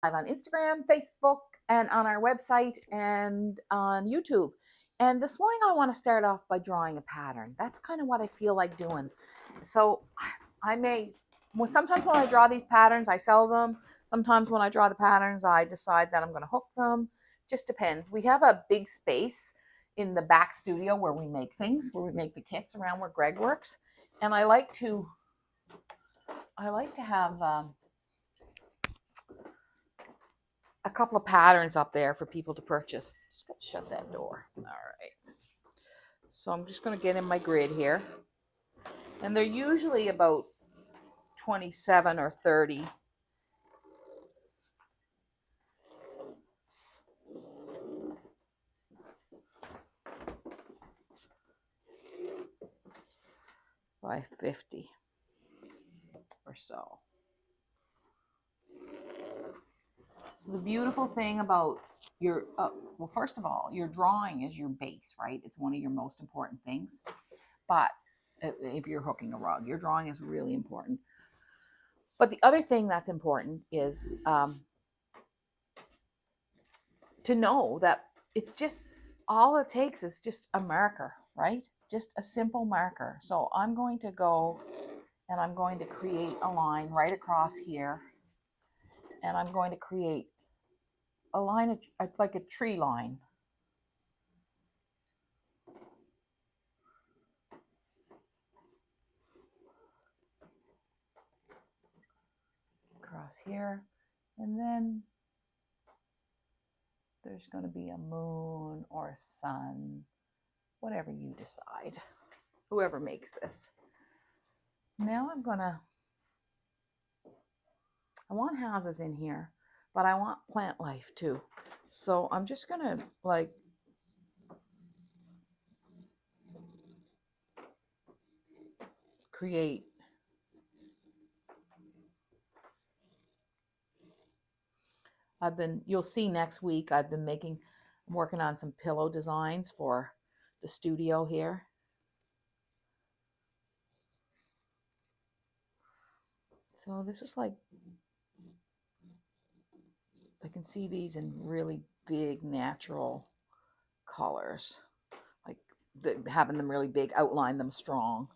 live on Instagram, Facebook, and on our website and on YouTube. And this morning, I want to start off by drawing a pattern. That's kind of what I feel like doing. So I may, well, sometimes when I draw these patterns, I sell them. Sometimes when I draw the patterns, I decide that I'm going to hook them. Just depends. We have a big space in the back studio where we make things, where we make the kits around where Greg works. And I like to have a couple of patterns up there for people to purchase. Just gotta shut that door. All right. So I'm just going to get in my grid here. And they're usually about 27 or 30. By 50 or so. So the beautiful thing about your, well, first of all, your drawing is your base, right? It's one of your most important things. But if you're hooking a rug, your drawing is really important. But the other thing that's important is to know that it's just, all it takes is just a marker, right? Just a simple marker. So I'm going to go and I'm going to create a line right across here. And I'm going to create a line, like a tree line. Across here. And then there's going to be a moon or a sun, whatever you decide, whoever makes this. Now I want houses in here, but I want plant life too. So I'm just going to like create you'll see next week, I'm working on some pillow designs for the studio here. So this is like, I can see these in really big natural colors, like having them really big, outline them strong.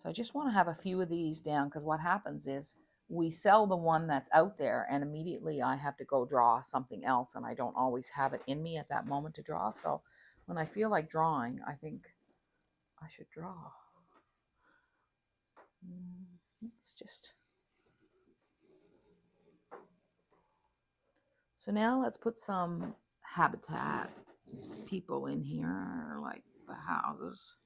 So I just want to have a few of these down, because what happens is we sell the one that's out there and immediately I have to go draw something else, and I don't always have it in me at that moment to draw. So when I feel like drawing, I think I should draw. It's just... So now let's put some habitat people in here, like the houses.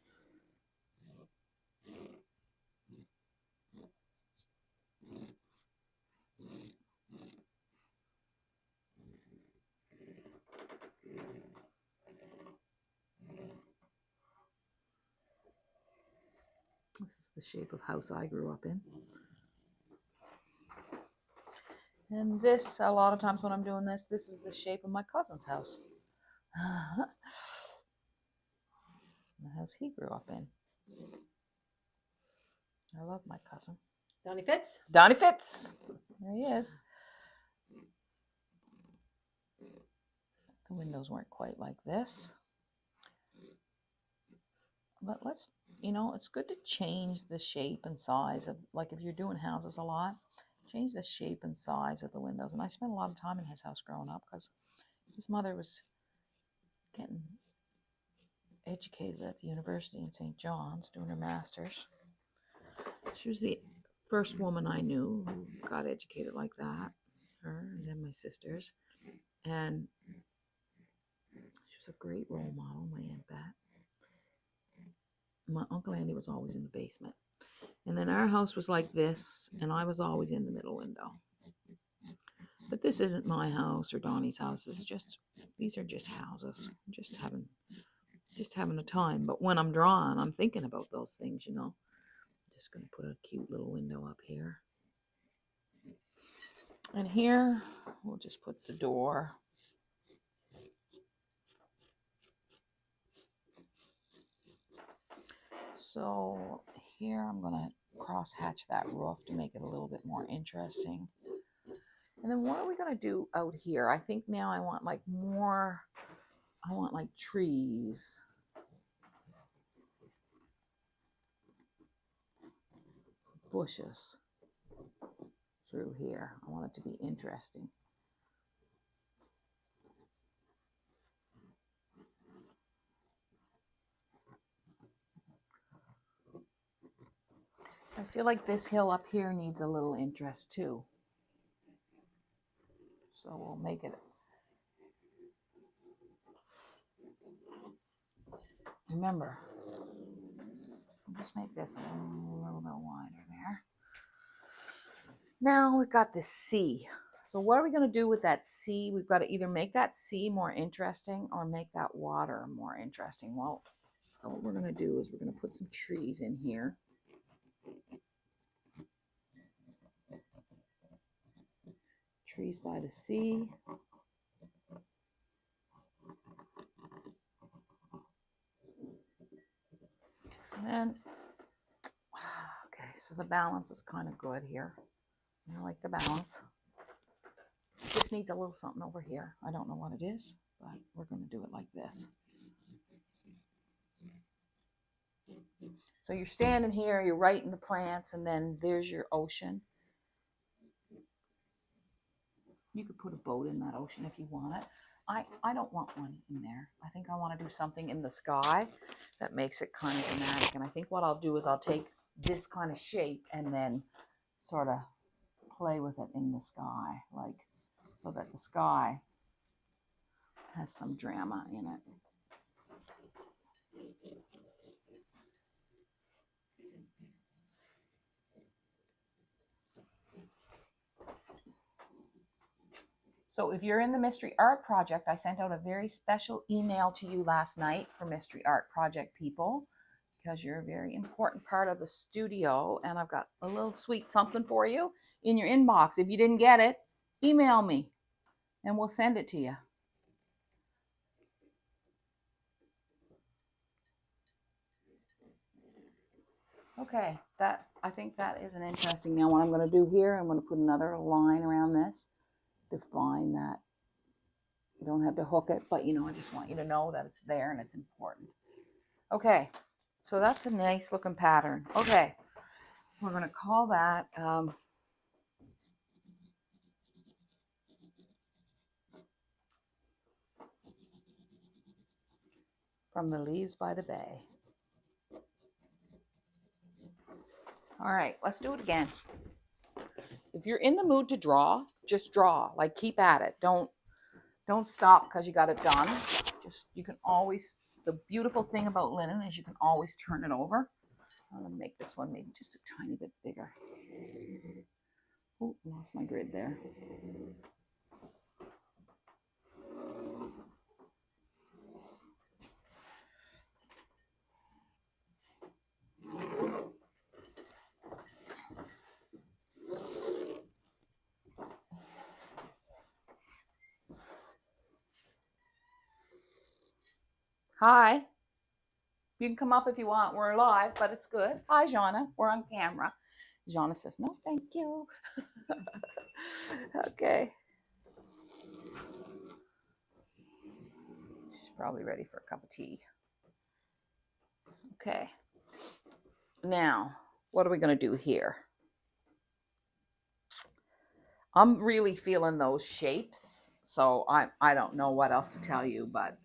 This is the shape of house I grew up in. And this, a lot of times when I'm doing this, this is the shape of my cousin's house. The house he grew up in. I love my cousin. Donnie Fitz? Donnie Fitz. There he is. The windows weren't quite like this. But let's, it's good to change the shape and size of, like if you're doing houses a lot, change the shape and size of the windows. And I spent a lot of time in his house growing up because his mother was getting educated at the university in St. John's, doing her master's. She was the first woman I knew who got educated like that, her and then my sisters. And she was a great role model, my Aunt Bet. My Uncle Andy was always in the basement. And then our house was like this, and I was always in the middle window. But this isn't my house or Donnie's house. These are just houses. Just having a time. But when I'm drawing, I'm thinking about those things, I'm just going to put a cute little window up here. And here, we'll just put the door. So here I'm going to cross hatch that roof to make it a little bit more interesting. And then what are we going to do out here? I think now I want like more, I want like trees. Bushes through here. I want it to be interesting. I feel like this hill up here needs a little interest too. So we'll make it. Remember, I'll just make this a little bit wider there. Now we've got this C. So what are we going to do with that C? We've got to either make that C more interesting or make that water more interesting. Well, what we're going to do is we're going to put some trees in here. Trees by the sea. And then, okay, so the balance is kind of good here. I like the balance. This needs a little something over here. I don't know what it is, but we're going to do it like this. So you're standing here, you're writing the plants, and then there's your ocean. You could put a boat in that ocean if you want it. I don't want one in there. I think I want to do something in the sky that makes it kind of dramatic. And I think what I'll do is I'll take this kind of shape and then sort of play with it in the sky, like so that the sky has some drama in it. So if you're in the Mystery Art Project, I sent out a very special email to you last night for Mystery Art Project people, because you're a very important part of the studio, and I've got a little sweet something for you in your inbox. If you didn't get it, email me and we'll send it to you. Okay, I think that is an interesting. Now what I'm going to do here, I'm going to put another line around this. Define that. You don't have to hook it, but I just want you to know that it's there and it's important. Okay, so that's a nice looking pattern. Okay, we're going to call that From the Leaves by the Bay. All right, let's do it again. If you're in the mood to draw, just draw. Like, keep at it. Don't stop because you got it done. You can always, the beautiful thing about linen is you can always turn it over. I'm going to make this one maybe just a tiny bit bigger. Oh, lost my grid there. Hi. You can come up if you want. We're live, but it's good. Hi, Jana. We're on camera. Jana says, no, thank you. Okay. She's probably ready for a cup of tea. Okay. Now, what are we going to do here? I'm really feeling those shapes, so I don't know what else to tell you, but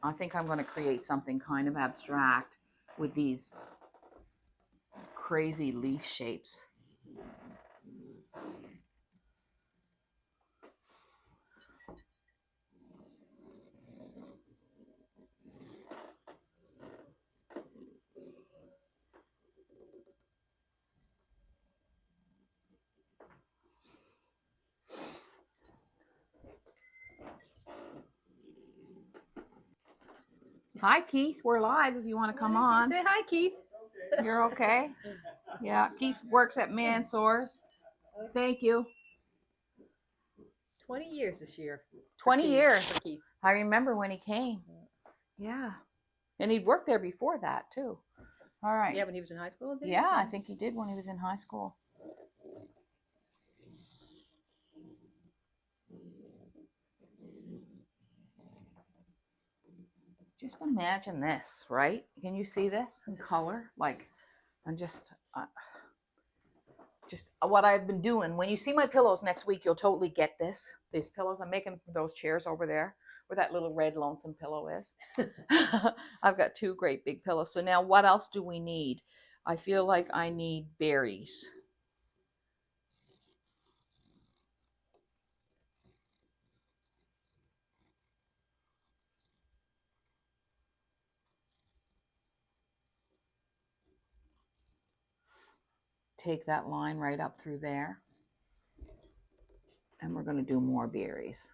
I think I'm going to create something kind of abstract with these crazy leaf shapes. Hi, Keith. We're live if you want to come on. Say hi, Keith. You're okay? Yeah, Keith works at Mansour's. Thank you. 20 years this year. 20 years. For Keith. I remember when he came. Yeah. And he'd worked there before that, too. All right. Yeah, when he was in high school? Yeah, I think he did when he was in high school. Just imagine this, right? Can you see this in color? Like, I'm just what I've been doing. When you see my pillows next week, you'll totally get this. These pillows I'm making for those chairs over there, where that little red lonesome pillow is. I've got two great big pillows. So now what else do we need? I feel like I need berries. Take that line right up through there. And we're going to do more berries.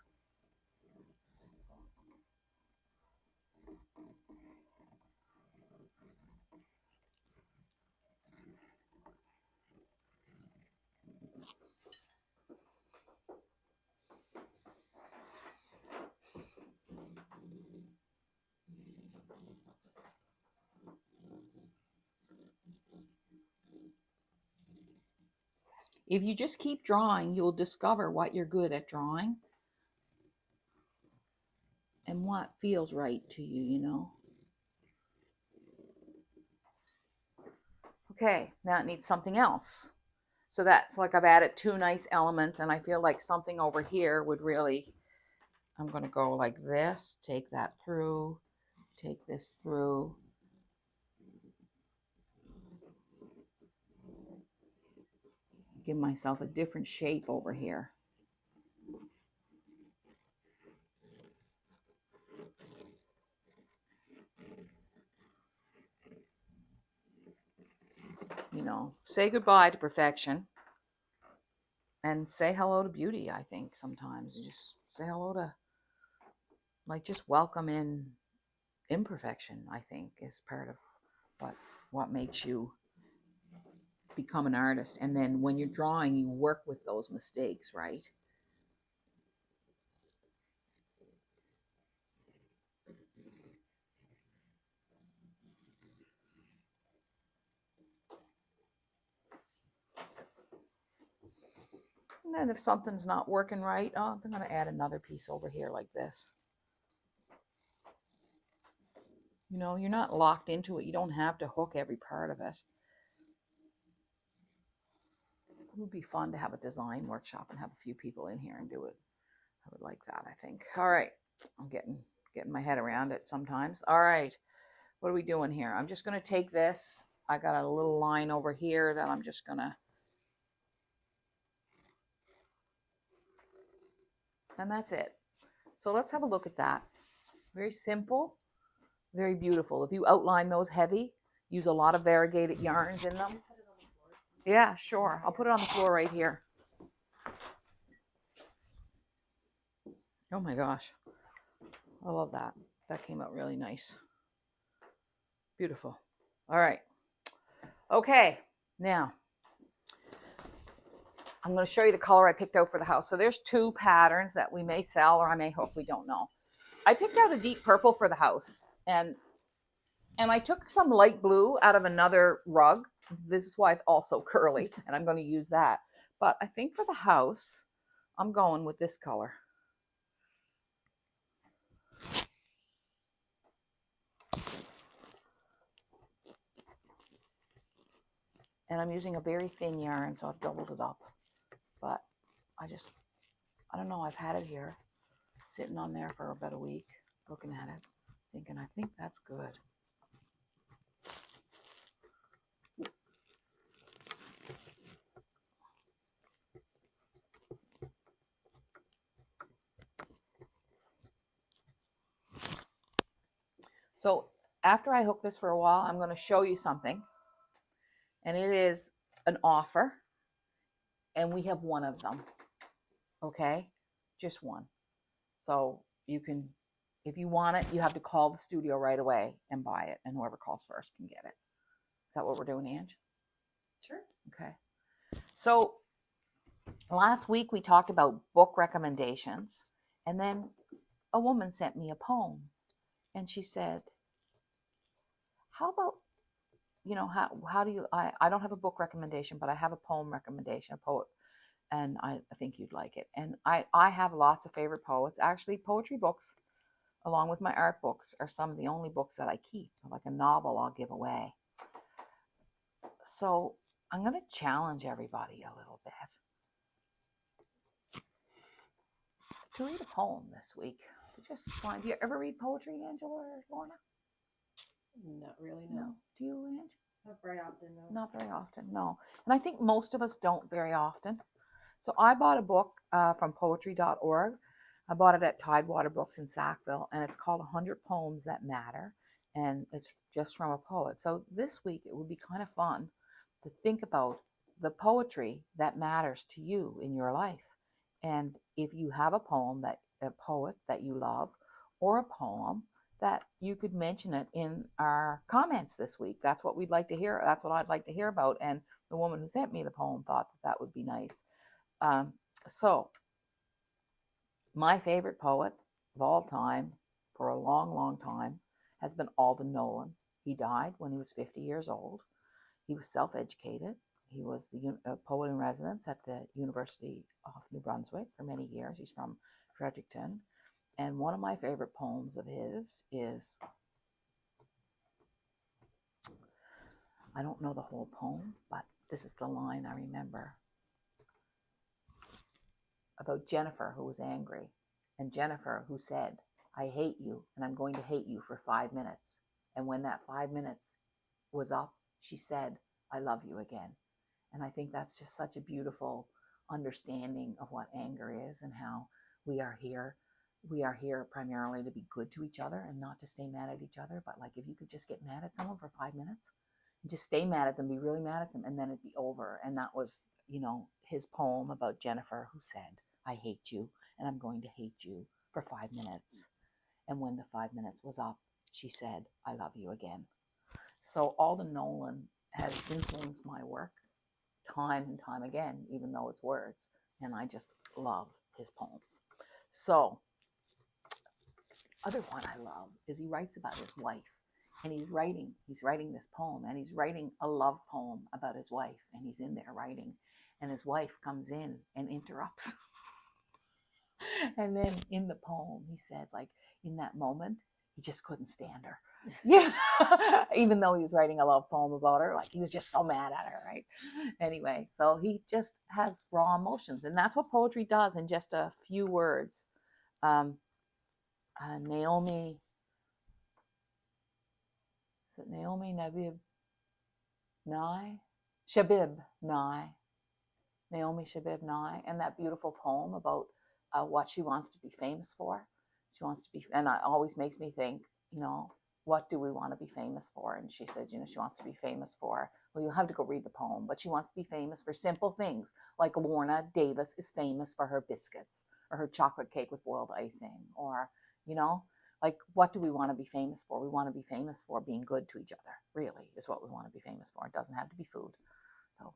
If you just keep drawing, you'll discover what you're good at drawing and what feels right to you, you know. Okay, now it needs something else. So that's like I've added two nice elements, and I feel like something over here would really, I'm going to go like this, take that through, take this through. Give myself a different shape over here. You know, say goodbye to perfection and say hello to beauty. I think sometimes just say hello to, like, just welcome in imperfection. I think is part of what makes you become an artist. And then when you're drawing, you work with those mistakes, right? And then if something's not working right, oh, I'm going to add another piece over here like this. You know, you're not locked into it. You don't have to hook every part of it. It would be fun to have a design workshop and have a few people in here and do it. I would like that, I think. All right. I'm getting my head around it sometimes. All right. What are we doing here? I'm just going to take this. I got a little line over here that I'm just going to, and that's it. So let's have a look at that. Very simple, very beautiful. If you outline those heavy, use a lot of variegated yarns in them. Yeah, sure. I'll put it on the floor right here. Oh my gosh. I love that. That came out really nice. Beautiful. All right. Okay. Now, I'm going to show you the color I picked out for the house. So there's two patterns that we may sell or I may hope, we don't know. I picked out a deep purple for the house. And I took some light blue out of another rug. This is why it's also curly. And I'm going to use that. But I think for the house, I'm going with this color. And I'm using a very thin yarn, so I've doubled it up. But I don't know, I've had it here, sitting on there for about a week, looking at it, thinking, I think that's good. So after I hook this for a while, I'm going to show you something. And it is an offer. And we have one of them. Okay? Just one. So you can, if you want it, you have to call the studio right away and buy it. And whoever calls first can get it. Is that what we're doing, Ange? Sure. Okay. So last week we talked about book recommendations. And then a woman sent me a poem. And she said, how about, you know, how do you, I don't have a book recommendation, but I have a poem recommendation, a poet, and I think you'd like it. And I have lots of favorite poets, actually poetry books. along with my art books, are some of the only books that I keep. Like a novel I'll give away. So I'm going to challenge everybody a little bit to read a poem this week. Do you ever read poetry, Angela or Lorna? Not really, no. Do you, Ange? Not very often, no. Not very often, no. And I think most of us don't very often. So I bought a book from poetry.org. I bought it at Tidewater Books in Sackville, and it's called 100 Poems That Matter, and it's just from a poet. So this week it would be kind of fun to think about the poetry that matters to you in your life. And if you have a poet that you love, or a poem that you could mention it in our comments this week. That's what we'd like to hear. That's what I'd like to hear about. And the woman who sent me the poem thought that would be nice. So my favorite poet of all time, for a long, long time, has been Alden Nolan. He died when he was 50 years old. He was self-educated. He was the poet in residence at the University of New Brunswick for many years. He's from Fredericton. And one of my favorite poems of his is, I don't know the whole poem, but this is the line I remember, about Jennifer who was angry, and Jennifer who said, I hate you, and I'm going to hate you for 5 minutes. And when that 5 minutes was up, she said, I love you again. And I think that's just such a beautiful understanding of what anger is and how we are here. We are here primarily to be good to each other and not to stay mad at each other. But like, if you could just get mad at someone for 5 minutes, and just stay mad at them, be really mad at them, and then it'd be over. And that was, his poem about Jennifer who said, I hate you, and I'm going to hate you for 5 minutes. And when the 5 minutes was up, she said, I love you again. So Alden Nolan has influenced my work time and time again, even though it's words. And I just love his poems. So, other one I love is he writes about his wife. And he's writing this poem, and he's writing a love poem about his wife. And he's in there writing, and his wife comes in and interrupts. And then in the poem, he said, like, in that moment, he just couldn't stand her. Yeah. Even though he was writing a love poem about her, like, he was just so mad at her, right? Anyway, so he just has raw emotions, and that's what poetry does in just a few words. Naomi Nabib Nye? Shabib Nye. Naomi Shabib Nye, and that beautiful poem about what she wants to be famous for. She wants to be, and it always makes me think, what do we want to be famous for? And she said, she wants to be famous for, well, you'll have to go read the poem, but she wants to be famous for simple things, like Lorna Davis is famous for her biscuits, or her chocolate cake with boiled icing, or, like, what do we want to be famous for? We want to be famous for being good to each other, really, is what we want to be famous for. It doesn't have to be food, so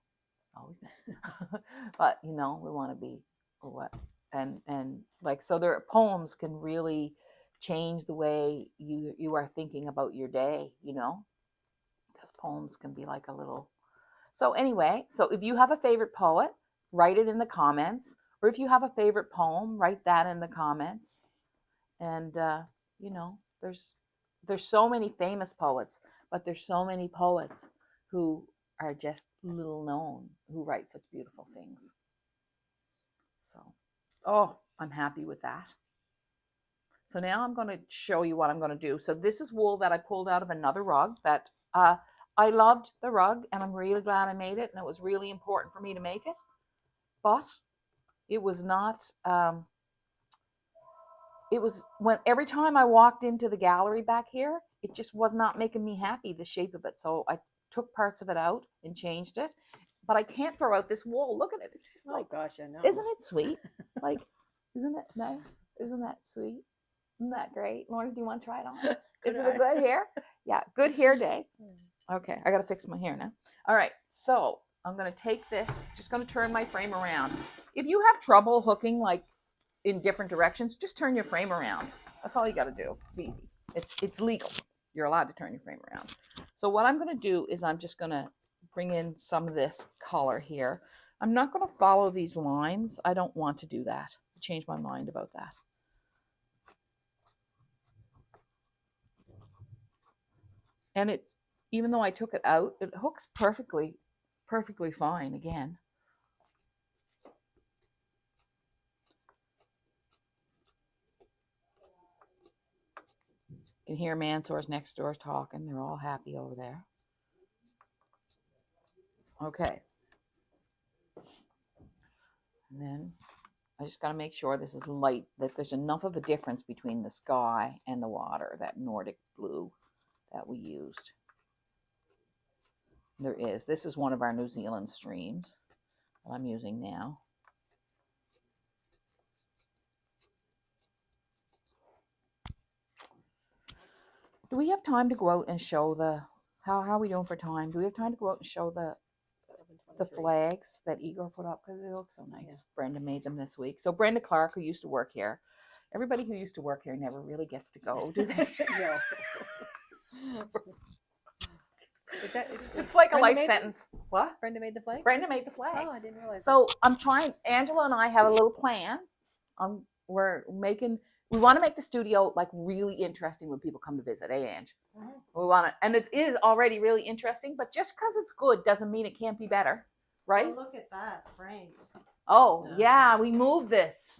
it's always nice. But, we want to be, or what, and like, so their poems can really change the way you are thinking about your day, because poems can be like a little. So anyway, so if you have a favorite poet, write it in the comments, or if you have a favorite poem, write that in the comments. And there's so many famous poets, but there's so many poets who are just little known, who write such beautiful things. So, I'm happy with that. So now I'm going to show you what I'm going to do. So this is wool that I pulled out of another rug that I loved the rug, and I'm really glad I made it, and it was really important for me to make it. But it was not, it was when every time I walked into the gallery back here, it just was not making me happy, the shape of it. So I took parts of it out and changed it. But I can't throw out this wool. Look at it. It's just like, oh gosh, I know. Isn't it sweet? Like, isn't it nice? Isn't that sweet? Isn't that great? Lorna, do you want to try it on? Is it a good hair? Yeah, good hair day. Okay, I got to fix my hair now. All right, so I'm going to take this, just going to turn my frame around. If you have trouble hooking, like, in different directions, just turn your frame around. That's all you got to do. It's easy. It's legal. You're allowed to turn your frame around. So what I'm going to do is I'm just going to bring in some of this color here. I'm not going to follow these lines. I don't want to do that. I changed my mind about that. And it, even though I took it out, it hooks perfectly fine again. You can hear Mansour's next door talking. They're all happy over there. Okay. And then I just got to make sure this is light, that there's enough of a difference between the sky and the water, that Nordic blue that we used. There is. This is one of our New Zealand streams that I'm using now. Do we have time to go out and show the, how are we doing for time? Do we have time to go out and show the flags that Igor put up? Because they look so nice. Yeah. Brenda made them this week. So Brenda Clark, who used to work here, everybody who used to work here never really gets to go, do they? No. It's like Brenda a life sentence. What? Brenda made the flags? Brenda made the flags. Oh, I didn't realize. So I'm trying, Angela and I have a little plan. We want to make the studio like really interesting when people come to visit, Ange? Mm-hmm. We want to, and it is already really interesting, but just because it's good doesn't mean it can't be better, right? Oh, look at that, frames. Oh, yeah, we moved this.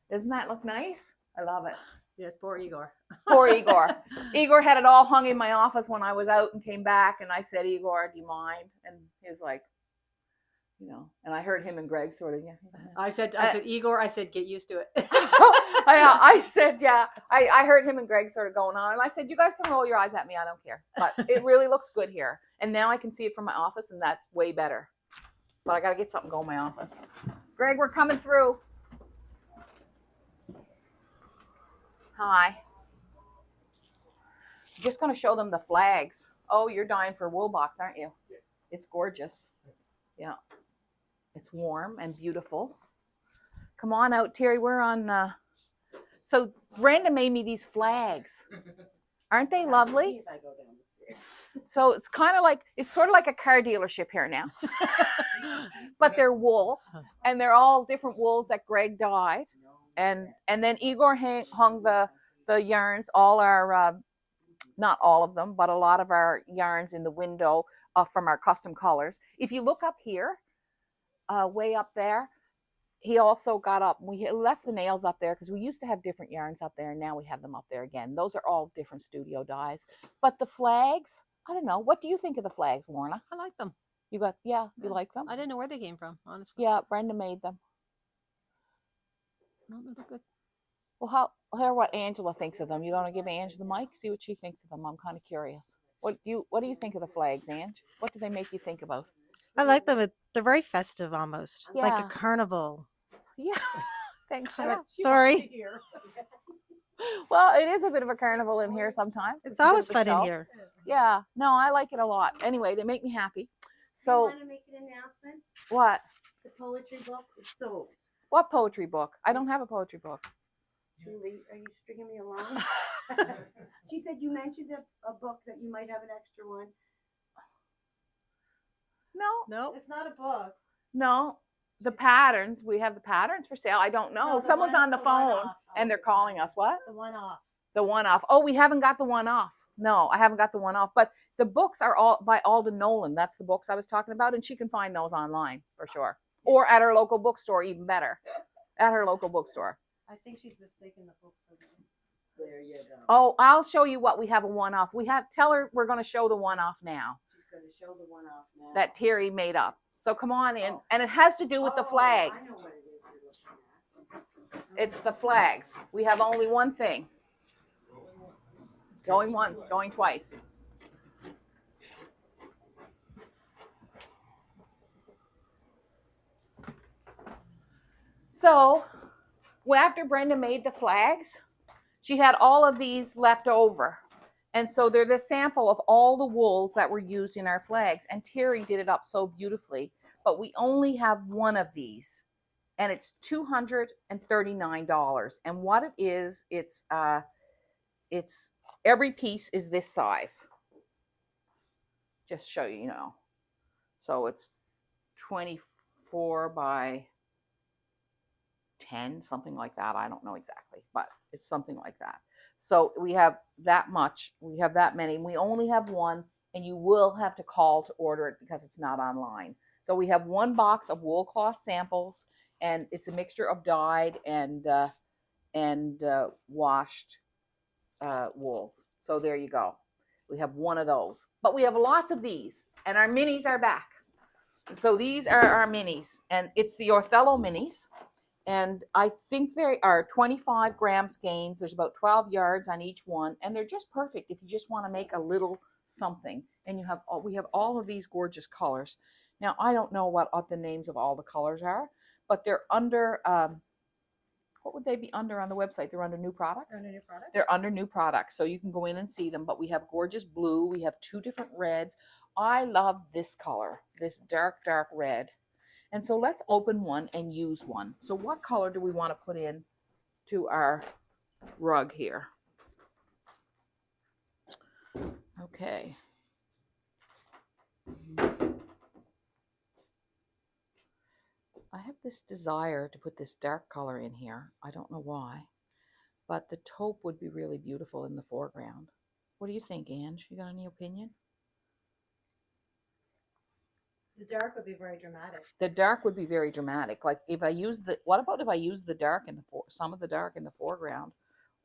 Doesn't that look nice? I love it. Yes, poor Igor. Poor Igor. Igor had it all hung in my office when I was out and came back, and I said, Igor, do you mind? And he was like, you know, and I heard him and Greg sort of, yeah. I said, Igor, I said, get used to it. I said, yeah. I heard him and Greg sort of going on, and I said, you guys can roll your eyes at me. I don't care. But it really looks good here. And now I can see it from my office, and that's way better. But I got to get something going in my office. Greg, we're coming through. Hi. I'm just going to show them the flags. Oh, you're dying for wool box, aren't you? Yeah. It's gorgeous. Yeah. It's warm and beautiful. Come on out, Terry. We're on. So Brenda made me these flags. Aren't they lovely? So it's kind of like, it's sort of like a car dealership here now. But they're wool, and they're all different wools that Greg dyed. And then Igor hung the yarns, all our, not all of them, but a lot of our yarns in the window from our custom colors. If you look up here, way up there, he also got up. We left the nails up there because we used to have different yarns up there, and now we have them up there again. Those are all different studio dyes. But the flags, I don't know. What do you think of the flags, Lorna? I like them. You like them? I didn't know where they came from, honestly. Yeah, Brenda made them. No, they look good. Well, hear what Angela thinks of them. You want to give Ange the mic? See what she thinks of them. I'm kind of curious. What do you think of the flags, Ange? What do they make you think about? I like them. They're very festive, almost like a carnival. Yeah. Thanks. Sorry. Well, it is a bit of a carnival in here sometimes. It's always fun in here. Yeah. No, I like it a lot. Anyway, they make me happy. So. You want to make an announcement? What? The poetry book is sold. What poetry book? I don't have a poetry book. Julie, are you stringing me along? She said you mentioned a book that you might have an extra one. No, it's not a book. No, the patterns. We have the patterns for sale. I don't know. No, Someone's on the phone and they're calling us. What? The one off. The one off. Oh, we haven't got the one off. No, I haven't got the one off. But the books are all by Alden Nolan. That's the books I was talking about, and she can find those online for sure, or at her local bookstore, even better. At her local bookstore. I think she's mistaken the book for them. There you go. Oh, I'll show you what we have a one off. Tell her we're going to show the one off now. She's going to show the one off now. That Terry made up. So come on in, and it has to do with the flags. I know what it is you're looking at. It's the flags. We have only one thing. Going once, going twice. So, after Brenda made the flags, she had all of these left over. And so they're the sample of all the wools that were used in our flags. And Terry did it up so beautifully. But we only have one of these. And it's $239. And what it is, it's every piece is this size. Just show you, So it's 24 by 10, something like that. I don't know exactly, but it's something like that. So we have that much. We have that many. We only have one. and you will have to call to order it because it's not online. So we have one box of wool cloth samples, and it's a mixture of dyed and washed wools. So there you go. We have one of those, but we have lots of these, and our minis are back. So these are our minis, and it's the Othello minis, and I think they are 25-gram skeins. There's about 12 yards on each one, and they're just perfect if you just want to make a little something. And we have all of these gorgeous colors. Now I don't know what the names of all the colors are, but they're under what would they be under on the website? They're under new products? Under new products? They're under new products, so you can go in and see them. But we have gorgeous blue. We have 2 different reds. I love this color, this dark, dark red. And so let's open one and use one. So what color do we want to put in to our rug here? Okay. I have this desire to put this dark color in here. I don't know why, but the taupe would be really beautiful in the foreground. What do you think, Ange? You got any opinion? The dark would be very dramatic. The dark would be very dramatic. Like if I use what about if I use the dark in some of the dark in the foreground,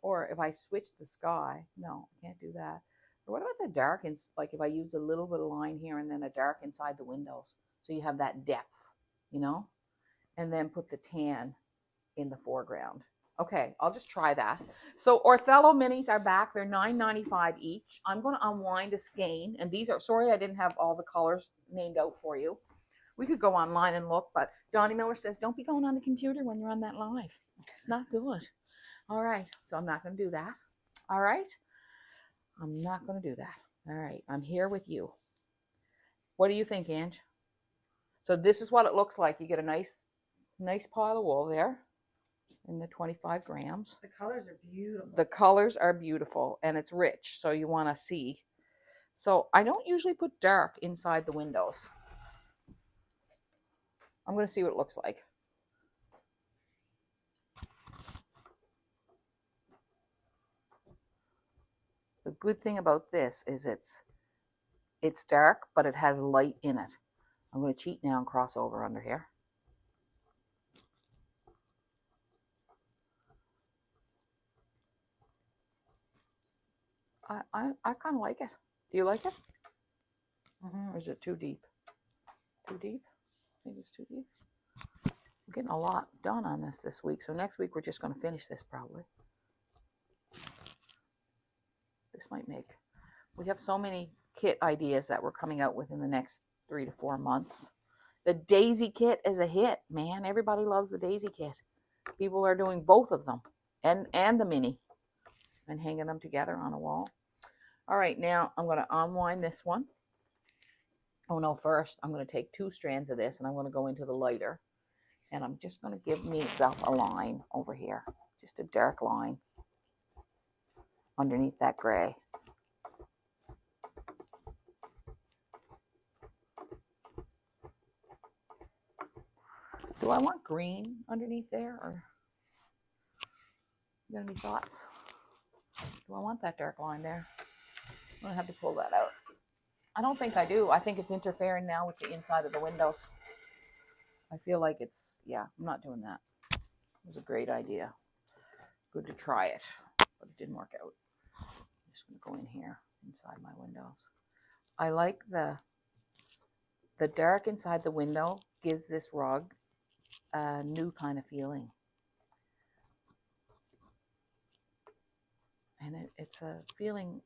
or if I switch the sky? No, I can't do that. Or what about the dark like if I use a little bit of line here and then a dark inside the windows, so you have that depth, you know? And then put the tan in the foreground. Okay, I'll just try that. So Othello minis are back. They're $9.95 each. I'm going to unwind a skein, and these are, sorry I didn't have all the colors named out for you. We could go online and look, but Donnie Miller says, don't be going on the computer when you're on that live. It's not good. All right, so I'm not going to do that. All right, I'm not going to do that. All right, I'm here with you. What do you think, Ange? So this is what it looks like. You get a nice pile of wool there in the 25 grams. The colors are beautiful. The colors are beautiful, and it's rich, so you want to see. So I don't usually put dark inside the windows. I'm going to see what it looks like. The good thing about this is it's dark, but it has light in it. I'm going to cheat now and cross over under here. I kind of like it. Do you like it? Or is it too deep? Too deep? I think it's too deep. I'm getting a lot done on this week. So next week we're just going to finish this probably. This might make. We have so many kit ideas that we're coming out with in the next 3 to 4 months. The daisy kit is a hit, man. Everybody loves the daisy kit. People are doing both of them and the mini and hanging them together on a wall. All right, now I'm going to unwind this one. Oh no, first I'm going to take 2 strands of this and I'm going to go into the lighter. And I'm just going to give myself a line over here. Just a dark line underneath that gray. Do I want green underneath there, or you got any thoughts? Do I want that dark line there? I'm going to have to pull that out. I don't think I do. I think it's interfering now with the inside of the windows. I feel like it's, yeah, I'm not doing that. It was a great idea. Good to try it, but it didn't work out. I'm just going to go in here inside my windows. I like the dark inside the window gives this rug a new kind of feeling. And it's a feeling,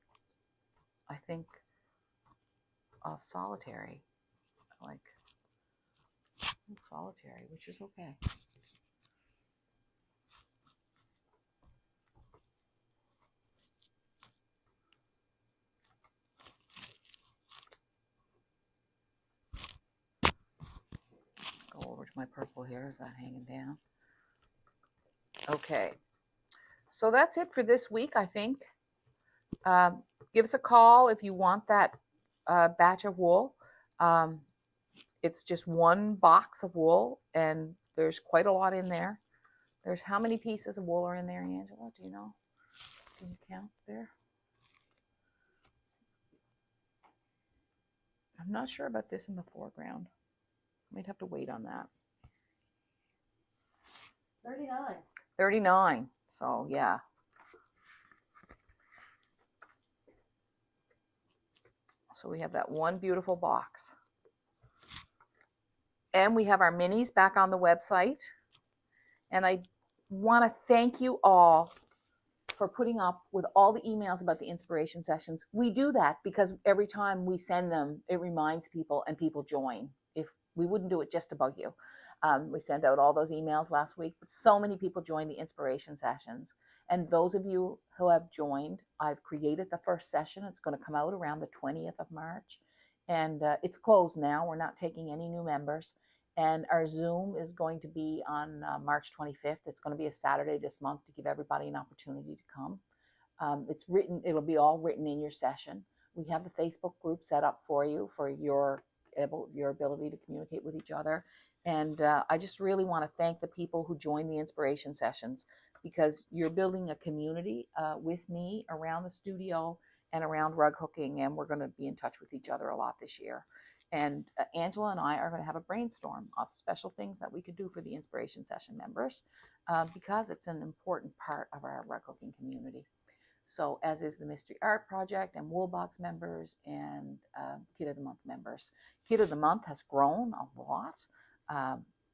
I think, of solitary. Like solitary, which is okay. Go over to my purple here. Is that hanging down? Okay. So that's it for this week, I think. Give us a call if you want that batch of wool. It's just 1 box of wool, and there's quite a lot in there. There's how many pieces of wool are in there, Angela? Do you know? Can you count there? I'm not sure about this in the foreground. Might have to wait on that. 39. 39. So yeah. So we have that one beautiful box. And we have our minis back on the website. And I want to thank you all for putting up with all the emails about the inspiration sessions. We do that because every time we send them, it reminds people and people join. If we wouldn't do it just to bug you. We sent out all those emails last week, but so many people joined the inspiration sessions. And those of you who have joined, I've created the first session. It's going to come out around the 20th of March. And it's closed now. We're not taking any new members. And our Zoom is going to be on March 25th. It's going to be a Saturday this month to give everybody an opportunity to come. It's written, it'll be all written in your session. We have the Facebook group set up for you for your ability to communicate with each other. And I just really want to thank the people who joined the inspiration sessions, because you're building a community with me around the studio and around rug hooking, and we're going to be in touch with each other a lot this year. And Angela and I are going to have a brainstorm of special things that we could do for the inspiration session members, because it's an important part of our rug hooking community. So as is the Mystery Art Project and Woolbox members and Kid of the Month members. Kid of the Month has grown a lot.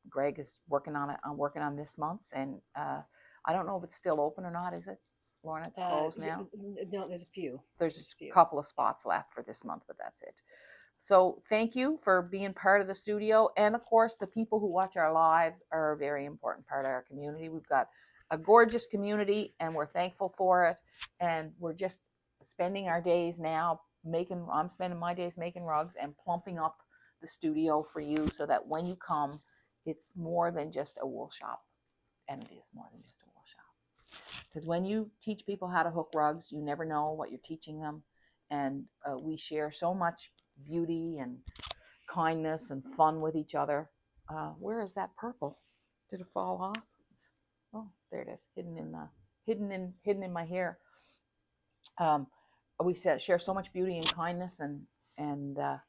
Greg is working on it. I'm working on this month's, and I don't know if it's still open or not. Is it, Lorna? It's closed now. No, there's a few. There's a couple of spots left for this month, but that's it. So thank you for being part of the studio. And of course, the people who watch our lives are a very important part of our community. We've got a gorgeous community and we're thankful for it. And we're just spending our days now I'm spending my days making rugs and plumping up the studio for you, so that when you come, it's more than just a wool shop. And it is more than just a wool shop. Because when you teach people how to hook rugs, you never know what you're teaching them. And we share so much beauty and kindness and fun with each other. Where is that purple? Did it fall off? Oh, there it is, hidden in my hair. We share so much beauty and kindness and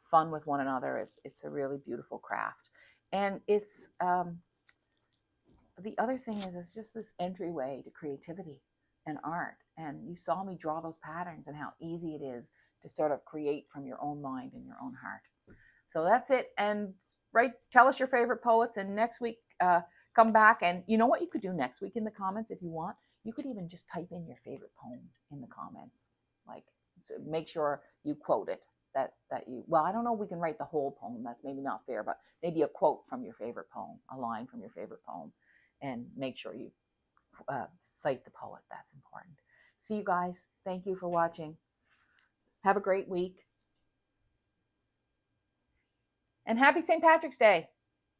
fun with one another. It's a really beautiful craft, and it's the other thing is it's just this entryway to creativity and art. And you saw me draw those patterns and how easy it is to sort of create from your own mind and your own heart. So that's it. And tell us your favorite poets. And next week, come back. And you know what you could do next week in the comments if you want? You could even just type in your favorite poem in the comments. Like, so make sure you quote it. Well, I don't know if we can write the whole poem. That's maybe not fair, but maybe a quote from your favorite poem, a line from your favorite poem. And make sure you cite the poet. That's important. See you guys. Thank you for watching. Have a great week. And happy St. Patrick's Day.